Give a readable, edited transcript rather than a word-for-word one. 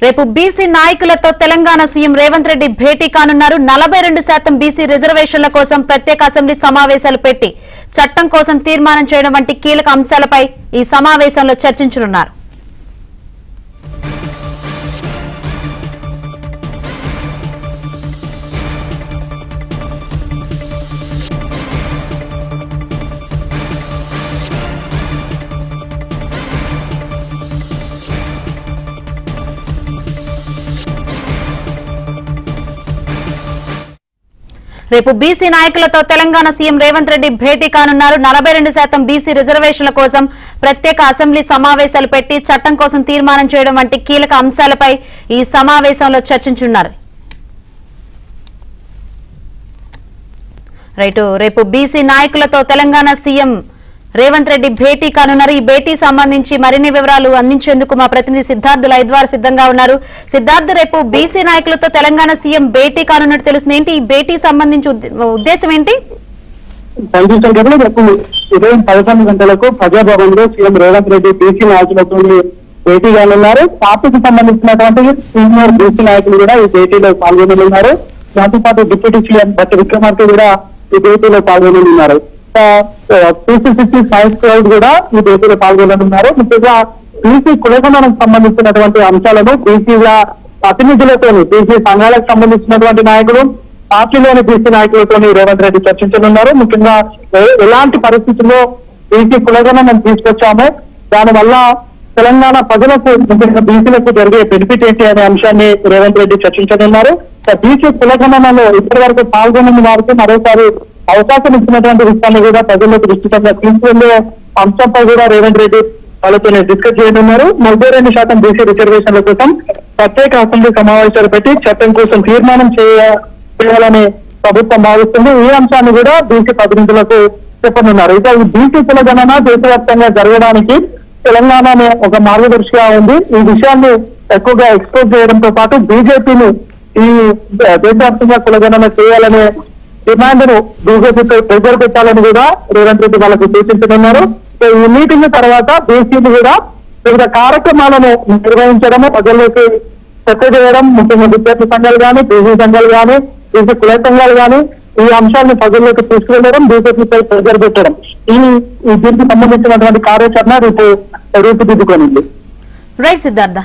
రేపు బీసీ నాయకులతో తెలంగాణ సీఎం రేవంత్ రెడ్డి భేటీ కానున్నారు. 42% బీసీ రిజర్వేషన్ల కోసం ప్రత్యేక అసెంబ్లీ సమావేశాలు పెట్టి చట్టం కోసం తీర్మానం చేయడం వంటి కీలక అంశాలపై ఈ సమావేశంలో చర్చించనున్నారు. రేపు బీసీ నాయకులతో తెలంగాణ సీఎం రేవంత్ రెడ్డి భేటీ కానున్నారు. 42% బీసీ రిజర్వేషన్ల కోసం ప్రత్యేక అసెంబ్లీ సమావేశాలు పెట్టి చట్టం కోసం తీర్మానం చేయడం వంటి కీలక అంశాలపై ఈ సమావేశంలో చర్చించనున్నారు. రేపు బీసీ నాయకులతో తెలంగాణ సీఎం రేవంత్ రెడ్డి భేటీ కానున్నారు. ఈ భేటీ సంబంధించి మరిన్ని వివరాలు అందించేందుకు మా ప్రతినిధి సిద్ధార్థ్ లైవ్ ద్వారా సిద్ధంగా ఉన్నారు. సిద్ధార్థ్, రేపు బీసీ నాయకులతో తెలంగాణ సీఎం భేటీ కానున్నట్టు తెలుస్తుంది. ఏంటి ఈ భేటీ సంబంధించి ఉద్దేశం ఏంటి? రేపు ఉదయం 11 గంటలకు ప్రజాభవన్ లో సీఎం రేవంత్ రెడ్డి బీసీ నాయకులతో భేటీ కానున్నారు. పార్టీకి సంబంధించినటువంటి సీనియర్ బీసీ నాయకులు కూడా ఈ భేటీలో పాల్గొననున్నారు. దాంతో పాటు డిప్యూటీ సీఎం బట్టి విక్రమార్క కూడా ఈ భేటీలో పాల్గొననున్నారు. PCC సైన్స్ క్రౌడ్ కూడా ఈ భేటీలో పాల్గొననున్నారు. ముఖ్యంగా బీసీ కులగణనకు సంబంధించినటువంటి అంశాలను బీసీల ప్రతినిధులతో, బీసీ సంఘాలకు సంబంధించినటువంటి నాయకులు, పార్టీలోని బీసీ నాయకులతో రేవంత్ రెడ్డి చర్చించనున్నారు. ముఖ్యంగా ఎలాంటి పరిస్థితుల్లో బీసీ కులగణనం తీసుకొచ్చామో దానివల్ల తెలంగాణ ప్రజలకు, ముఖ్యంగా బీసీలకు జరిగే బెనిఫిట్ ఏంటి అనే అంశాన్ని రేవంత్ రెడ్డి చర్చించనున్నారు. బీసీ కులగణనలో ఇప్పటి వరకు పాల్గొనని వారికి మరోసారి అవకాశం ఇచ్చినటువంటి విషయాన్ని కూడా ప్రజలకు దృష్టిగా తీసుకునే అంశంపై కూడా రేవంత్ రెడ్డి వాళ్ళతో డిస్కస్ చేయనున్నారు. 42% బీసీ రిజర్వేషన్ల కోసం ప్రత్యేక అసెంబ్లీ సమావేశాలు పెట్టి చట్టం కోసం తీర్మానం చేయాలని ప్రభుత్వం భావిస్తుంది. ఈ అంశాన్ని కూడా బీసీ ప్రతినిధులకు చెప్పనున్నారు. ఇక ఈ బీసీ కులగణన దేశవ్యాప్తంగా జరగడానికి తెలంగాణ ఒక మార్గదర్శిగా ఉంది. ఈ విషయాన్ని ఎక్కువగా ఎక్స్పోజ్ చేయడంతో పాటు బీజేపీని ఈ దేశవ్యాప్తంగా కులగణన చేయాలనే డిమాండ్ ను బీజేపీతో ప్రెజర్ పెట్టాలని కూడా రేవంత్ రెడ్డి వాళ్ళకు సూచించనున్నారు. ఈ మీటింగ్ తర్వాత బీసీలు కూడా వివిధ కార్యక్రమాలను నిర్వహించడము, ప్రజల్లోకి చర్చ చేయడం, ముఖ్యంగా విద్యార్థి సంఘాలు కానీ, బీసీ సంఘాలు కానీ, బీసీ కుల సంఘాలు కానీ ఈ అంశాలను ప్రజల్లోకి తీసుకువెళ్ళడం, బీజేపీపై ప్రెజర్ పెట్టడం, దీనికి సంబంధించినటువంటి కార్యాచరణ రూపుదిద్దుకోనుంది. రైట్ సిద్ధార్థ.